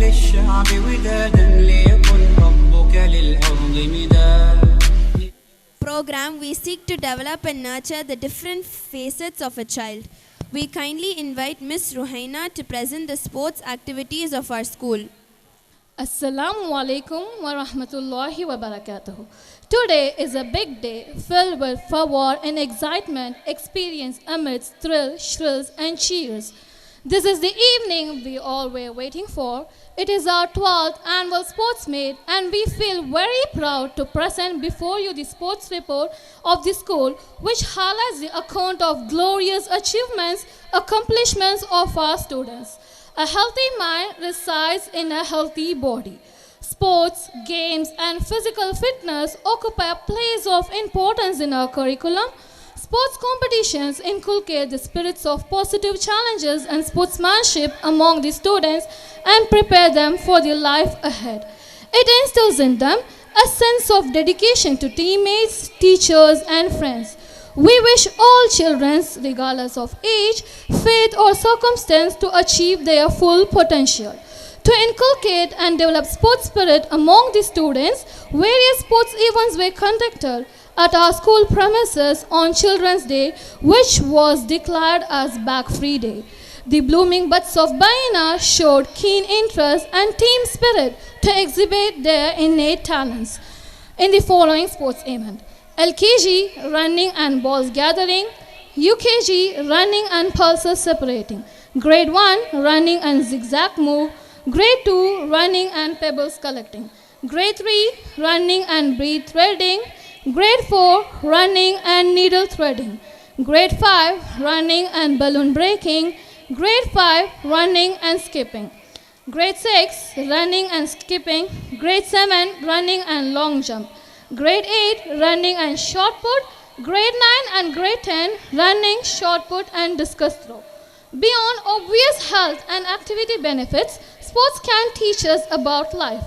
للشعب ودادا ليكن ربك للأرض مداد. Program, we seek to develop and nurture the different facets of a child. We kindly invite Miss Ruhaina to present the sports activities of our school. Assalamu alaikum wa rahmatullahi wa barakatuh. Today is a big day filled with fervor and excitement experienced amidst thrills, shrills and cheers. This is the evening we all were waiting for. It is our 12th annual sports meet and we feel very proud to present before you the sports report of the school, which highlights the account of glorious achievements, accomplishments of our students. A healthy mind resides in a healthy body. Sports, games, and physical fitness occupy a place of importance in our curriculum. Sports competitions inculcate the spirits of positive challenges and sportsmanship among the students and prepare them for the life ahead. It instills in them a sense of dedication to teammates, teachers, and friends. We wish all children, regardless of age, faith, or circumstance, to achieve their full potential. To inculcate and develop sports spirit among the students, various sports events were conducted at our school premises on Children's Day, which was declared as Bag Free Day. The blooming buds of Baina showed keen interest and team spirit to exhibit their innate talents in the following sports event. LKG, running and balls gathering. UKG, running and pulses separating. Grade 1, running and zigzag move. Grade 2, running and pebbles collecting. Grade 3, running and bead threading. Grade 4, running and needle threading. Grade 5, running and balloon breaking. Grade 5, running and skipping. Grade 6, running and skipping. Grade 7, running and long jump. Grade 8, running and shot put. Grade 9 and grade 10, running, shot put and discus throw. Beyond obvious health and activity benefits, sports can teach us about life.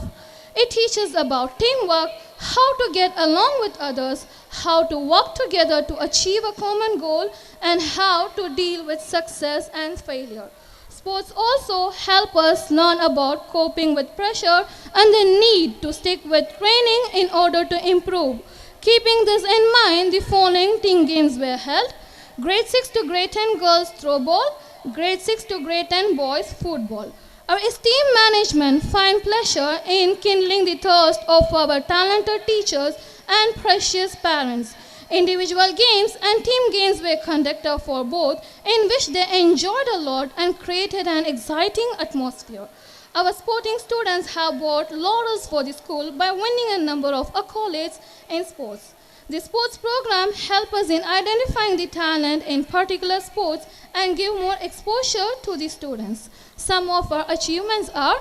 It teaches about teamwork, how to get along with others, how to work together to achieve a common goal, and how to deal with success and failure. Sports also help us learn about coping with pressure and the need to stick with training in order to improve. Keeping this in mind, the following team games were held. Grade 6 to grade 10 girls throw ball, grade 6 to grade 10 boys football. Our esteemed management find pleasure in kindling the thirst of our talented teachers and precious parents. Individual games and team games were conducted for both, in which they enjoyed a lot and created an exciting atmosphere. Our sporting students have brought laurels for the school by winning a number of accolades in sports. The sports program helps us in identifying the talent in particular sports and give more exposure to the students. Some of our achievements are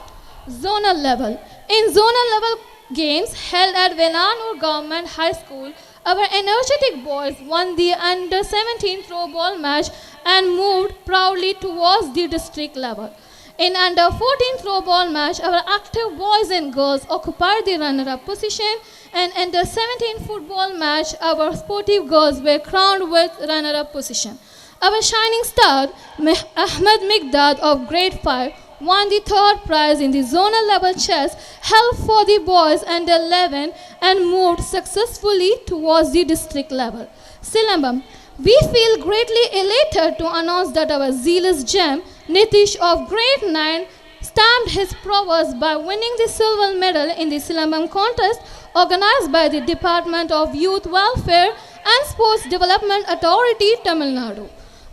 zonal level. In zonal level games held at Velanur Government High School, our energetic boys won the under-17 throw ball match and moved proudly towards the district level. In under-14 throw ball match, our active boys and girls occupied the runner-up position, and in the 17 football match, our sportive girls were crowned with runner-up position. Our shining star, Ahmed Mikdad of grade 5, won the third prize in the zonal level chess held for the boys under 11 and moved successfully towards the district level. Silambam, we feel greatly elated to announce that our zealous gem, Nitish of grade 9, stamped his prowess by winning the silver medal in the Silambam contest organized by the Department of Youth Welfare and Sports Development Authority, Tamil Nadu.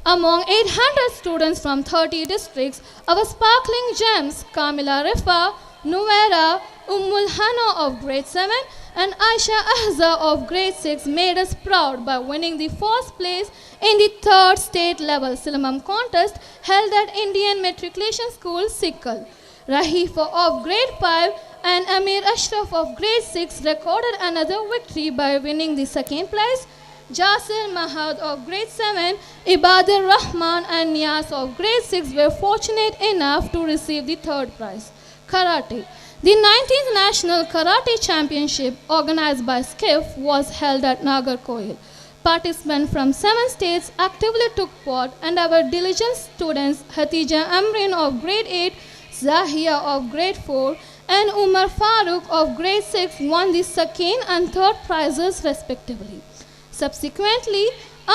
Among 800 students from 30 districts, our sparkling gems, Kamila Rifa, Nuera, Ummul Hana of grade 7 and Aisha Ahza of grade 6 made us proud by winning the first place in the third state level Silambam contest held at Indian Matriculation School, Sikkal. Rahifa of grade 5 and Amir Ashraf of grade 6 recorded another victory by winning the second place. Jasir Mahad of grade 7, Ibadur Rahman and Niyas of grade 6 were fortunate enough to receive the third prize. Karate. The 19th National Karate Championship organized by SCIF was held at Nagarkoil. Participants from 7 states actively took part and our diligent students Hatija Amrin of grade 8, Zahia of grade 4 and Umar Farooq of grade 6 won the second and third prizes respectively. Subsequently,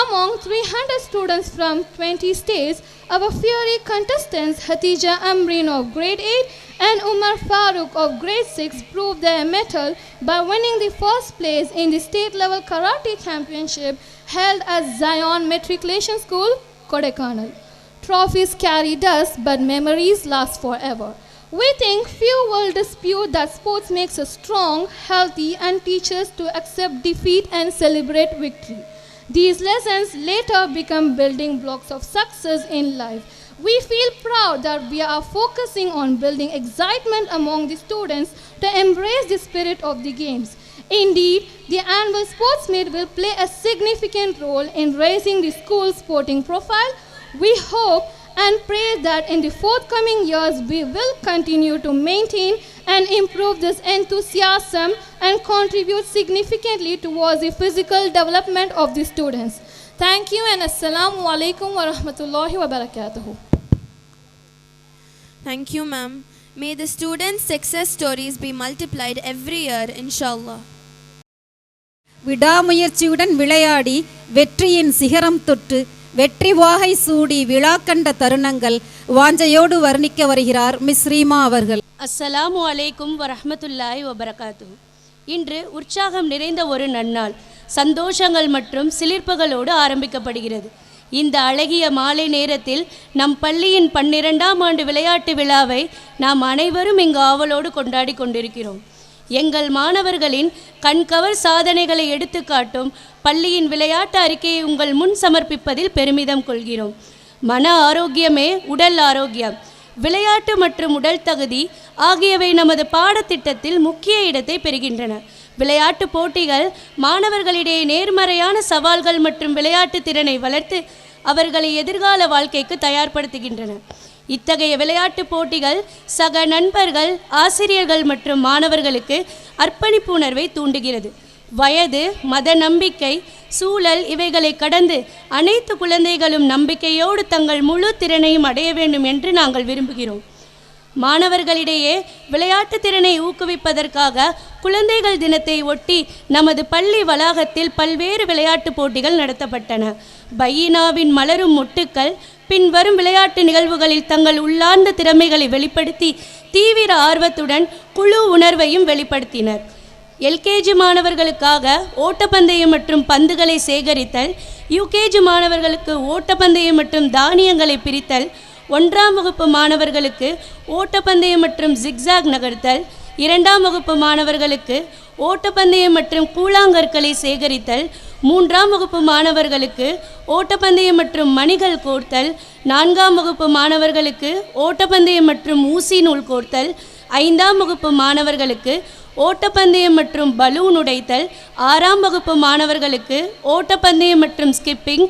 among 300 students from 20 states, our fiery contestants Hatija Amreen of grade 8 and Umar Farooq of grade 6 proved their mettle by winning the first place in the state-level karate championship held at Zion Matriculation School, Kodaikanal. Trophies carry dust, but memories last forever. We think few will dispute that sports makes us strong, healthy, and teaches us to accept defeat and celebrate victory. These lessons later become building blocks of success in life. We feel proud that we are focusing on building excitement among the students to embrace the spirit of the games. Indeed, the annual sports meet will play a significant role in raising the school's sporting profile. We hope and pray that in the forthcoming years we will continue to maintain and improve this enthusiasm and contribute significantly towards the physical development of the students. Thank you and Assalamu alaikum wa rahmatullahi wa barakatuhu. Thank you, ma'am. May the students' success stories be multiplied every year, inshallah. விடாமுயற்சியுடன் விளையாடி வெற்றியின் சிகரம் தொட்டு வெற்றி வாகை சூடி விழா கண்ட தருணங்கள் வாஞ்சையோடு வர்ணிக்க வருகிறார் மிஸ் ரீமா அவர்கள். அஸ்ஸலாமு அலைக்கும் வரஹ்மத்துல்லாஹி வபரகாத்துஹு. இன்று உற்சாகம் நிறைந்த ஒரு நன்னாள், சந்தோஷங்கள் மற்றும் சிலிர்ப்புகளோடு ஆரம்பிக்கப்படுகிறது. இந்த அழகிய மாலை நேரத்தில் நம் பள்ளியின் 12ஆம் ஆண்டு விளையாட்டு விழாவை நாம் அனைவரும் இங்கு ஆவலோடு கொண்டாடி கொண்டிருக்கிறோம். எங்கள் மாணவர்களின் கண்கவர் சாதனைகளை எடுத்துக்காட்டும் பள்ளியின் விளையாட்டு அறிக்கையை உங்கள் முன் சமர்ப்பிப்பதில் பெருமிதம் கொள்கிறோம். மன ஆரோக்கியமே உடல் ஆரோக்கியம். விளையாட்டு மற்றும் உடல் தகுதி ஆகியவை நமது பாடத்திட்டத்தில் முக்கிய இடத்தை பெறுகின்றன. விளையாட்டு போட்டிகள் மாணவர்களிடையே நேர்மறையான சவால்கள் மற்றும் விளையாட்டு திறனை வளர்த்து அவர்களை எதிர்கால வாழ்க்கைக்கு தயார்படுத்துகின்றன. இத்தகைய விளையாட்டு போட்டிகள் சக நண்பர்கள், ஆசிரியர்கள் மற்றும் மாணவர்களுக்கு அர்ப்பணிப்பு உணர்வை தூண்டுகிறது. வயது, மத நம்பிக்கை, சூழல் இவைகளை கடந்து அனைத்து குழந்தைகளும் நம்பிக்கையோடு தங்கள் முழு திறனையும் அடைய வேண்டும் என்று நாங்கள் விரும்புகிறோம். மாணவர்களிடையே விளையாட்டு திறனை ஊக்குவிப்பதற்காக குழந்தைகள் தினத்தை ஒட்டி நமது பள்ளி வளாகத்தில் பல்வேறு விளையாட்டு போட்டிகள் நடத்தப்பட்டன. பையினாவின் மலரும் மொட்டுக்கள் பின்வரும் விளையாட்டு நிகழ்வுகளில் தங்கள் உள்ளார்ந்த திறமைகளை வெளிப்படுத்தி தீவிர ஆர்வத்துடன் குழு உணர்வையும் வெளிப்படுத்தினர். எல்கேஜி மாணவர்களுக்காக ஓட்டப்பந்தயம் மற்றும் பந்துகளை சேகரித்தல், யூகேஜி மாணவர்களுக்கு ஓட்டப்பந்தயம் மற்றும் தானியங்களை பிரித்தல், 1ஆம் வகுப்பு மாணவர்களுக்கு ஓட்டப்பந்தயம் மற்றும் ஜிக்ஸாக் நகர்த்தல், 2ஆம் வகுப்பு மாணவர்களுக்கு ஓட்டப்பந்தயம் மற்றும் கூழாங்கற்களை சேகரித்தல், 3ஆம் வகுப்பு மாணவர்களுக்கு ஓட்டப்பந்தயம் மற்றும் மணிகள் கோர்த்தல், 4ஆம் வகுப்பு மாணவர்களுக்கு ஓட்டப்பந்தயம் மற்றும் ஊசி நூல் கோர்த்தல், 5ஆம் வகுப்பு மாணவர்களுக்கு ஓட்டப்பந்தயம் மற்றும் பலூன் உடைத்தல், 6ஆம் வகுப்பு மாணவர்களுக்கு ஓட்டப்பந்தயம் மற்றும் ஸ்கிப்பிங்,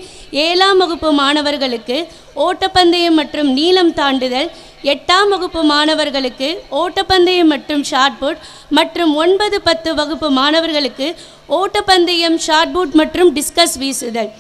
7ஆம் வகுப்பு மாணவர்களுக்கு ஓட்டப்பந்தயம் மற்றும் நீளம் தாண்டுதல், 8ஆம் வகுப்பு மாணவர்களுக்கு ஓட்டப்பந்தயம் மற்றும் ஷாட்புட் மற்றும் 9, 10 வகுப்பு மாணவர்களுக்கு ஓட்டப்பந்தயம், ஷாட்புட் மற்றும் டிஸ்கஸ் வீசுதல்.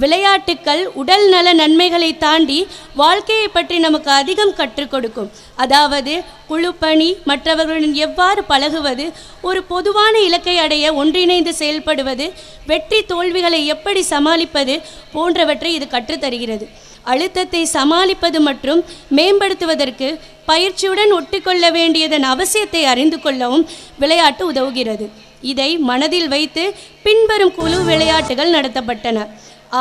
விளையாட்டுக்கள் உடல் நல நன்மைகளை தாண்டி வாழ்க்கையை பற்றி நமக்கு அதிகம் கற்றுக் கொடுக்கும். அதாவது குழுப்பணி, மற்றவர்களுடன் எவ்வாறு பழகுவது, ஒரு பொதுவான இலக்கை அடைய ஒன்றிணைந்து செயல்படுவது, வெற்றி தோல்விகளை எப்படி சமாளிப்பது போன்றவற்றை இது கற்றுத்தருகிறது. அழுத்தத்தை சமாளிப்பது மற்றும் மேம்படுத்துவதற்கு பயிற்சியுடன் ஒட்டிக்கொள்ள வேண்டியதன் அவசியத்தை அறிந்து கொள்ளவும் விளையாட்டு உதவுகிறது. இதை மனதில் வைத்து பின்வரும் குழு விளையாட்டுகள் நடத்தப்பட்டன.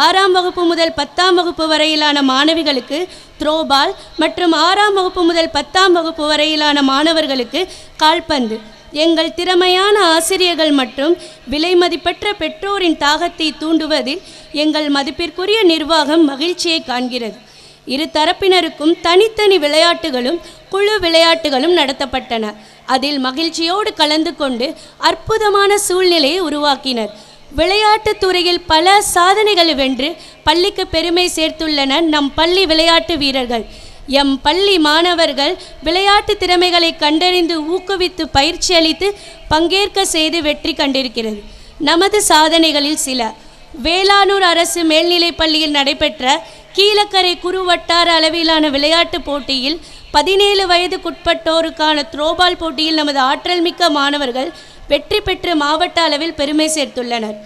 6ஆம் வகுப்பு முதல் 10ஆம் வகுப்பு வரையிலான மாணவிகளுக்கு த்ரோபால் மற்றும் 6ஆம் வகுப்பு முதல் 10ஆம் வகுப்பு வரையிலான மாணவர்களுக்கு கால்பந்து. எங்கள் திறமையான ஆசிரியர்கள் மற்றும் விலை மதிப்பற்ற பெற்றோரின் தாகத்தை தூண்டுவதில் எங்கள் மதிப்பிற்குரிய நிர்வாகம் மகிழ்ச்சியை காண்கிறது. இரு தரப்பினருக்கும் தனித்தனி விளையாட்டுகளும் குழு விளையாட்டுகளும் நடத்தப்பட்டன. அதில் மகிழ்ச்சியோடு கலந்து கொண்டு அற்புதமான சூழ்நிலையை உருவாக்கினர். விளையாட்டுத் துறையில் பல சாதனைகளை வென்று பள்ளிக்கு பெருமை சேர்த்துள்ளனர் நம் பள்ளி விளையாட்டு வீரர்கள். எம் பள்ளி மாணவர்கள் விளையாட்டு திறமைகளை கண்டறிந்து ஊக்குவித்து பயிற்சி அளித்து பங்கேற்க செய்து வெற்றி கண்டிருக்கிறது. நமது சாதனைகளில் சில: வேளானூர் அரசு மேல்நிலைப் பள்ளியில் நடைபெற்ற கீழக்கரை குறு வட்டார அளவிலான விளையாட்டுப் போட்டியில் 17 வயதுக்குட்பட்டோருக்கான த்ரோபால் போட்டியில் நமது ஆற்றல் மிக்க மாணவர்கள் வெற்றி பெற்று மாவட்ட அளவில் பெருமை சேர்த்துள்ளனர்.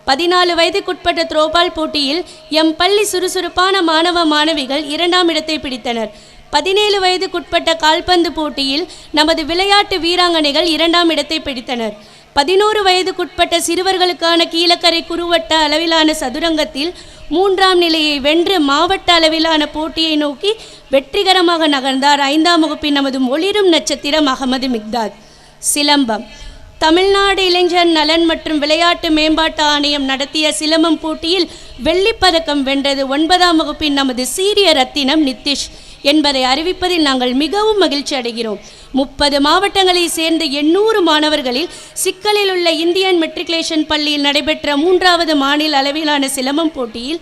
14 வயதுக்குட்பட்ட த்ரோபால் போட்டியில் எம் பள்ளி சுறுசுறுப்பான மாணவ மாணவிகள் 2ஆம் இடத்தை பிடித்தனர். 17 வயதுக்குட்பட்ட கால்பந்து போட்டியில் நமது விளையாட்டு வீராங்கனைகள் 2ஆம் இடத்தை பிடித்தனர். 11 வயதுக்குட்பட்ட சிறுவர்களுக்கான கீழக்கரை குறுவட்ட அளவிலான சதுரங்கத்தில் 3ஆம் நிலையை வென்று மாவட்ட அளவிலான போட்டியை நோக்கி வெற்றிகரமாக நகர்ந்தார் 5ஆம் வகுப்பின் நமது ஒளிரும் நட்சத்திரம் அகமது மிக்தாத். சிலம்பம். தமிழ்நாடு இளைஞர் நலன் மற்றும் விளையாட்டு மேம்பாட்டு ஆணையம் நடத்திய சிலம்பம் போட்டியில் வெள்ளிப்பதக்கம் வென்றது 9ஆம் வகுப்பின் நமது சீரிய ரத்தினம் நித்திஷ் என்பதை அறிவிப்பதில் நாங்கள் மிகவும் மகிழ்ச்சி அடைகிறோம். 30 மாவட்டங்களை சேர்ந்த 800 மாணவர்களில் சிக்கலில் உள்ள இந்தியன் மெட்ரிகுலேஷன் பள்ளியில் நடைபெற்ற 3வது மாநில அளவிலான சிலம்பம் போட்டியில்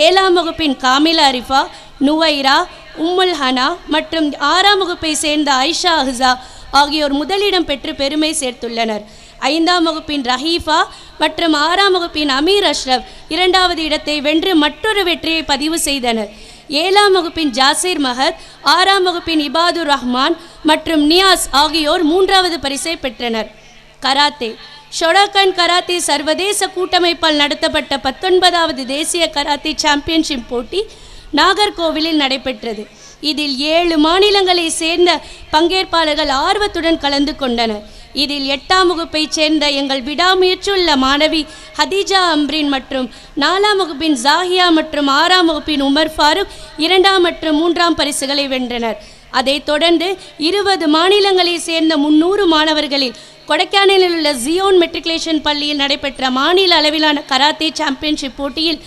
7ஆம் வகுப்பின் காமிலா அரிஃபா, நுவைரா, உம்முல் ஹனா மற்றும் 6ஆம் வகுப்பை சேர்ந்த ஐஷா அஹ்ஸா ஆகியோர் முதலிடம் பெற்று பெருமை சேர்த்துள்ளனர். 5ஆம் வகுப்பின் ரஹீஃபா மற்றும் 6ஆம் வகுப்பின் அமீர் அஷ்ரப் 2வது இடத்தை வென்று மற்றொரு வெற்றியை பதிவு செய்தனர். 7ஆம் வகுப்பின் ஜாசிர் மஹத், 6ஆம் வகுப்பின் இபாதுர் ரஹ்மான் மற்றும் நியாஸ் ஆகியோர் 3வது பரிசை பெற்றனர். கராத்தே. ஷொடாக்கன் கராத்தே சர்வதேச கூட்டமைப்பால் நடத்தப்பட்ட 19வது தேசிய கராத்தே சாம்பியன்ஷிப் போட்டி நாகர்கோவிலில் நடைபெற்றது. இதில் 7 மாநிலங்களை சேர்ந்த பங்கேற்பாளர்கள் ஆர்வத்துடன் கலந்து கொண்டனர். இதில் 8ஆம் வகுப்பை சேர்ந்த எங்கள் விடாமுயற்சியுள்ள மாணவி ஹதீஜா அம்ரின் மற்றும் 4ஆம் வகுப்பின் ஜாஹியா மற்றும் 6ஆம் வகுப்பின் உமர் ஃபாரூக் 2ஆம் மற்றும் 3ஆம் பரிசுகளை வென்றனர். அதைத் தொடர்ந்து 20 மாநிலங்களை சேர்ந்த 300 மாணவர்களில் கொடைக்கானலில் உள்ள ஜியோன் மெட்ரிகுலேஷன் பள்ளியில் நடைபெற்ற மாநில அளவிலான கராத்தே சாம்பியன்ஷிப் போட்டியில்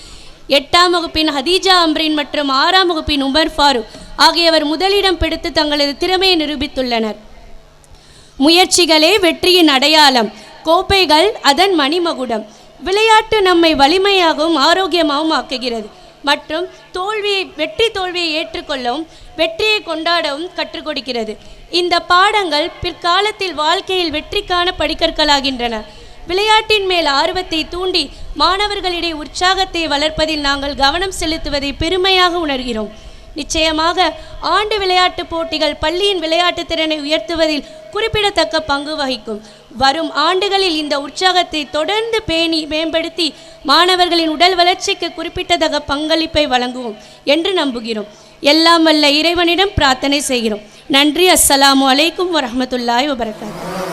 8ஆம் வகுப்பின் ஹதீஜா அம்ரின் மற்றும் 6ஆம் வகுப்பின் உமர் ஃபாரூக் ஆகியவர் முதலிடம் பிடித்து தங்களது திறமையை நிரூபித்துள்ளனர். முயற்சிகளே வெற்றியின் அடையாளம், கோப்பைகள் அதன் மணிமகுடம். விளையாட்டு நம்மை வலிமையாகவும் ஆரோக்கியமாகவும் ஆக்குகிறது மற்றும் வெற்றி தோல்வியை ஏற்றுக்கொள்ளவும் வெற்றியை கொண்டாடவும் கற்றுக் கொடுக்கிறது. இந்த பாடங்கள் பிற்காலத்தில் வாழ்க்கையில் வெற்றிக்கான படிக்கற்களாகின்றன. விளையாட்டின் மேல் ஆர்வத்தை தூண்டி மாணவர்களிடையே உற்சாகத்தை வளர்ப்பதில் நாங்கள் கவனம் செலுத்துவதை பெருமையாக உணர்கிறோம். நிச்சயமாக ஆண்டு விளையாட்டுப் போட்டிகள் பள்ளியின் விளையாட்டு திறனை உயர்த்துவதில் குறிப்பிடத்தக்க பங்கு வகிக்கும். வரும் ஆண்டுகளில் இந்த உற்சாகத்தை தொடர்ந்து பேணி மேம்படுத்தி மாணவர்களின் உடல் வளர்ச்சிக்கு குறிப்பிட்டத்தக்க பங்களிப்பை வழங்குவோம் என்று நம்புகிறோம். எல்லாம் வல்ல இறைவனிடம் பிரார்த்தனை செய்கிறோம். நன்றி. அஸ்ஸலாமு அலைக்கும் வரஹ்மத்துல்லாஹி வபரகாத்துஹு.